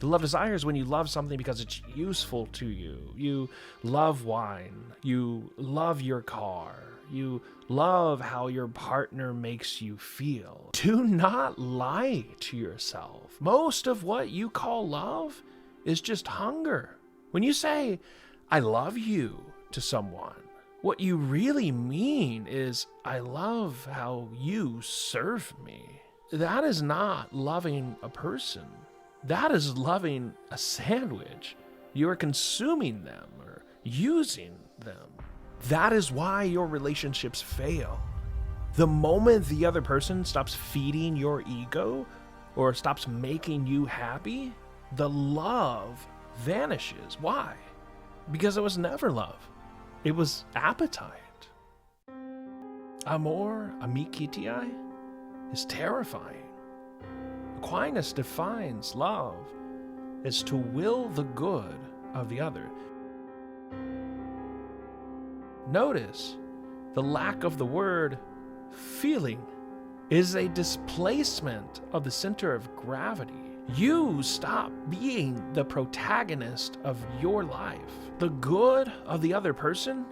The love desire is when you love something because it's useful to you. You love wine. You love your car. You love how your partner makes you feel. Do not lie to yourself. Most of what you call love is just hunger. When you say, I love you to someone, what you really mean is, I love how you serve me. That is not loving a person. That is loving a sandwich. You are consuming them or using them. That is why your relationships fail. The moment the other person stops feeding your ego or stops making you happy, the love vanishes. Why? Because it was never love. It was appetite. Amor, amicitiae is terrifying. Aquinas defines love as to will the good of the other. Notice the lack of the word feeling is a displacement of the center of gravity. You stop being the protagonist of your life. The good of the other person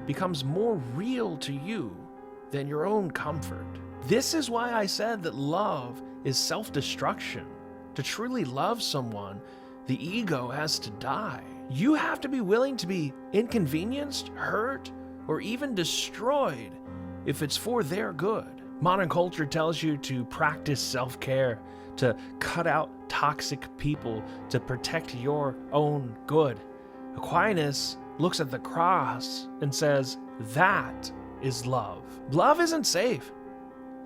becomes more real to you than your own comfort. This is why I said that love is self-destruction. To truly love someone, the ego has to die. You have to be willing to be inconvenienced, hurt, or even destroyed if it's for their good. Modern culture tells you to practice self-care, to cut out toxic people, to protect your own good. Aquinas looks at the cross and says, that is love. Love isn't safe.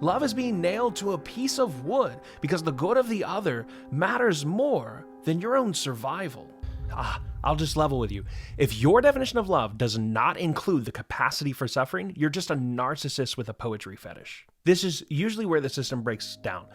Love is being nailed to a piece of wood because the good of the other matters more than your own survival. I'll just level with you. If your definition of love does not include the capacity for suffering, you're just a narcissist with a poetry fetish. This is usually where the system breaks down.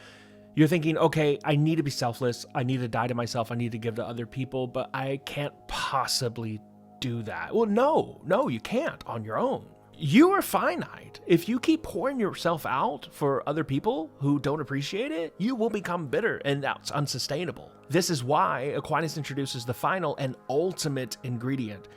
You're thinking, okay, I need to be selfless. I need to die to myself. I need to give to other people, but I can't possibly do that. Well, no, you can't on your own. You are finite. If you keep pouring yourself out for other people who don't appreciate it, you will become bitter, and that's unsustainable. This is why Aquinas introduces the final and ultimate ingredient,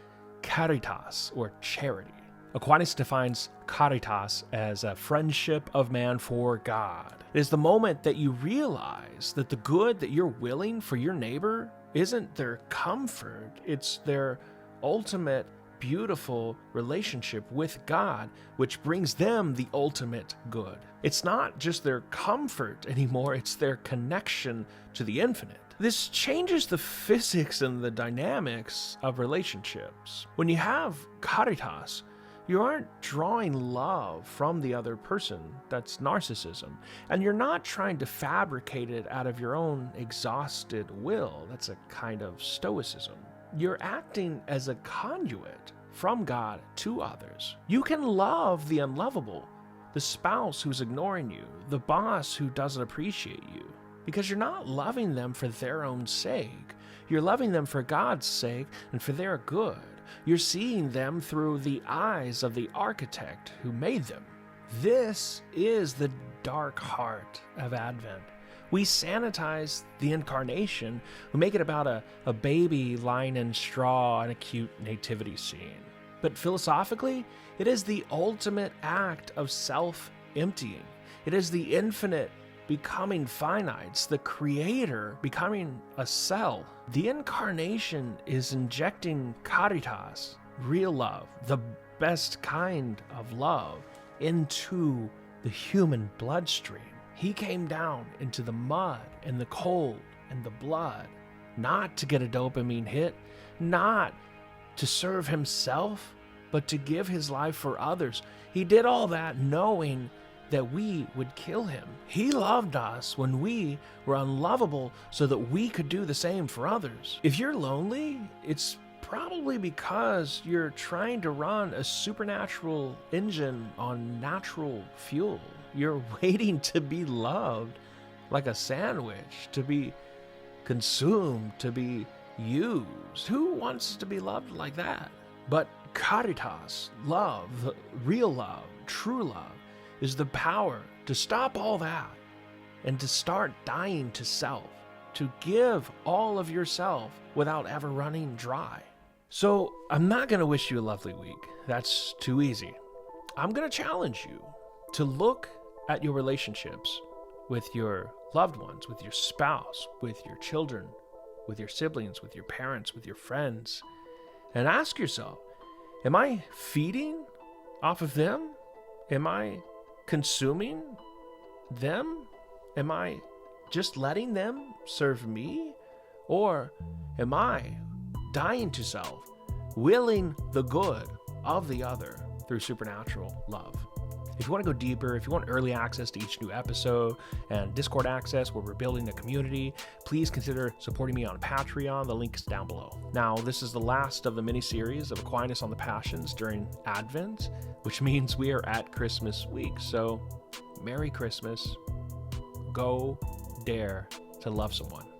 caritas, or charity. Aquinas defines caritas as a friendship of man for God. It is the moment that you realize that the good that you're willing for your neighbor isn't their comfort, it's their ultimate beautiful relationship with God, which brings them the ultimate good. It's not just their comfort anymore, it's their connection to the infinite. This changes the physics and the dynamics of relationships. When you have caritas, you aren't drawing love from the other person. That's narcissism. And you're not trying to fabricate it out of your own exhausted will. That's a kind of stoicism. You're acting as a conduit from God to others. You can love the unlovable, the spouse who's ignoring you, the boss who doesn't appreciate you, because you're not loving them for their own sake. You're loving them for God's sake and for their good. You're seeing them through the eyes of the architect who made them. This is the dark heart of Advent. We sanitize the incarnation. We make it about a baby lying in straw in a cute nativity scene. But philosophically, it is the ultimate act of self-emptying. It is the infinite becoming finite. It's the creator becoming a cell. The incarnation is injecting caritas, real love, the best kind of love, into the human bloodstream. He came down into the mud and the cold and the blood, not to get a dopamine hit, not to serve himself, but to give his life for others. He did all that knowing that we would kill him. He loved us when we were unlovable so that we could do the same for others. If you're lonely, it's probably because you're trying to run a supernatural engine on natural fuel. You're waiting to be loved like a sandwich, to be consumed, to be used. Who wants to be loved like that? But caritas, love, real love, true love, is the power to stop all that and to start dying to self. to give all of yourself without ever running dry. So I'm not going to wish you a lovely week. That's too easy. I'm going to challenge you to look at your relationships with your loved ones, with your spouse, with your children, with your siblings, with your parents, with your friends, and ask yourself, am I feeding off of them? Am I consuming them? Am I just letting them serve me? Or am I dying to self, willing the good of the other through supernatural love? If you want to go deeper, if you want early access to each new episode and Discord access where we're building a community, please consider supporting me on Patreon. The link is down below. Now, this is the last of the mini-series of Aquinas on the Passions during Advent, which means we are at Christmas week. So, Merry Christmas. Go dare to love someone.